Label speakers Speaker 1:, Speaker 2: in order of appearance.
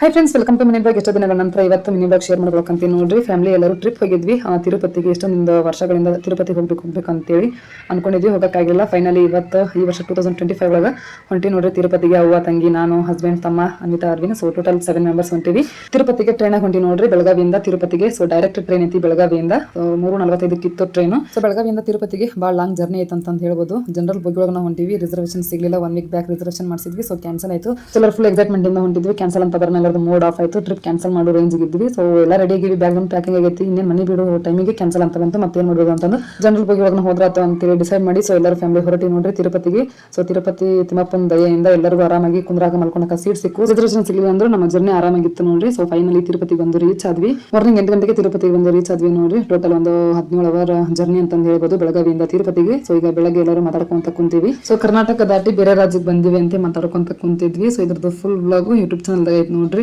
Speaker 1: High friends, welcome to mini blog. ಎಷ್ಟೋ ದಿನಗಳ ನಂತರ ಇವತ್ತು ಮಿನಿ ಬ್ಲಾಗ್ ಶೇರ್ ಮಾಡ್ಬೇಕಂತ ನೋಡ್ರಿ. ಫ್ಯಾಮಿಲಿ ಎಲ್ಲರೂ ಟ್ರಿಪ್ ಹೋಗಿದ್ವಿ ತಿರುಪತಿಗೆ. ಎಷ್ಟೊಂದು ವರ್ಷಗಳಿಂದ ತಿರುಪತಿಗೆ ಹೋಗ್ಬೇಕು ಅಂತೇಳಿ ಅನ್ಕೊಂಡಿದ್ವಿ, ಹೋಗೋಕ್ಕಾಗಿಲ್ಲ. ಫೈನಲಿ ಇವತ್ತು ಈ ವರ್ಷ 2025 ಒಳಗೆ ಹೊಂಟಿ ನೋಡ್ರಿ ತಿರುಪತಿಗೆ. ಅವ್ವ, ತಂಗಿ, ನಾನು, ಹಸ್ಬೆಂಡ್, ತಮ್ಮ, Anita, Arvin. So total 7 members ಹೊಂಟಿವಿ ತಿರುಪತಿಗೆ. ಟ್ರೈನ್ ಹೊಂಟಿ ನೋಡ್ರಿ ಬೆಳಗಾವಿಯಿಂದ ತಿರುಪತಿಗೆ. ಸೊ ಡೈರೆಕ್ಟ್ ಟ್ರೈನ್ ಐತಿ ಬೆಳಗಾವಿಯಿಂದ. 3:45 ಇತ್ತು ಟ್ರೈನು. ಸೊ ಬೆಳಗಾವಿಯಿಂದ ತಿರುಪತಿಗೆ ಭಾಳ ಲಾಂಗ್ ಜರ್ನಿ ಐತೆ ಅಂತ ಹೇಳ್ಬೋದು. ಜನರಲ್ ಬಗ್ಗೆ ಒಳಗೆ ನಾವು ಹೊಂಟಿವಿ. ರಿಸರ್ವೇಷನ್ ಸಿಗಲಿಲ್ಲ. 1 ವೀಕ್ ಬ್ಯಾಕ್ ರಿಸರ್ವೇಷನ್ ಮಾಡಿಸಿದ್ವಿ. ಸೊ ಕ್ಯಾನ್ಸಲ್ ಆಯಿತು. ಎಲ್ಲರೂ ಫುಲ್ ಎಕ್ಸೈಟ್ಮೆಂಟ್ ಇಂದ ಹೊಂಟಿದ್ವಿ. ಕ್ಯಾನ್ಸಲ್ ಅಂತ ಬರೋಣ, ಮೂಡ್ ಆಫ್ ಆಯ್ತು. ಟ್ರಿಪ್ ಕ್ಯಾನ್ಸಲ್ ಮಾಡೋ ರೇಂಜ್ ಇದ್ವಿ. ಸೊ ಎಲ್ಲ ರೆಡಿ ಆಗಿವಿ. ಬ್ಯಾಗ್ ಪ್ಯಾಕಿಂಗ್ ಆಗೈತಿ. ಇನ್ನೇನು ಮನೆ ಬಿಡೋ ಟೈಮಿಗೆ ಕ್ಯಾನ್ಸಲ್ ಅಂತ ಬಂತು. ಮತ್ತೇನ್ ಮಾಡೋದು ಅಂತಂದು ಜನರಲ್ ಬಗ್ಗೆ ಒಳಗೆ ಹೋದ್ರಾತು ಅಂತೇಳಿ ಡಿಸೈಡ್ ಮಾಡಿ ಸೊ ಎಲ್ಲರೂ ಫ್ಯಾಮಿಲಿ ಹೊರಟಿ ನೋಡ್ರಿ ತಿರುಪತಿಗೆ. ಸೊ ತಿರುಪತಿ ತಿಮ್ಮಪ್ಪನ ದಯೆಯಿಂದ ಎಲ್ಲರಿಗೂ ಆರಾಮಾಗಿ ಕುಂದ್ರಾಗ ಮಲ್ಕೊಂಡಾಗ ಸೀಟ್ ಸಿಕ್ಕು. ರಿಸರ್ವೇಷನ್ ಸಿಗಲಿಲ್ಲ ಅಂದ್ರೆ ನಮ್ಮ ಜರ್ನಿ ಆರಾಮಾಗಿತ್ತು ನೋಡ್ರಿ. ಸೊ ಫೈನಲಿ ತಿರುಪತಿಗೆ ಬಂದು ರೀಚ್ ಆದ್ವಿ. ಮಾರ್ನಿಂಗ್ 8 ಗಂಟೆಗೆ ತಿರುಪತಿಗೆ ಬಂದು ರೀಚ್ ಆದ್ವಿ ನೋಡ್ರಿ. ಟೋಟಲ್ ಒಂದು 17 ಅವರ್ ಜರ್ನಿ ಅಂತ ಹೇಳ್ಬೋದು ಬೆಳಗಾವಿಯಿಂದ ತಿರುಪತಿಗೆ. ಸೊ ಈಗ ಬೆಳಗ್ಗೆ ಎಲ್ಲರೂ ಮಾತಾಡ್ಕೊಂತ ಕುಂತೀವಿ. ಸೊ ಕರ್ನಾಟಕ ದಾಟಿ ಬೇರೆ ರಾಜ್ಯಕ್ಕೆ ಬಂದಿವಿ ಅಂತ ಮಾತಾಡ್ಕೊಂತ ಕುಂತಿದ್ವಿ. ಸೊ ಇದ್ರದ್ದು ಫುಲ್ ವ್ಲಾಗ್ ಯೂಟ್ಯೂಬ್ ಚಾನಲ್ ಐತೆ ನೋಡ್ರಿ.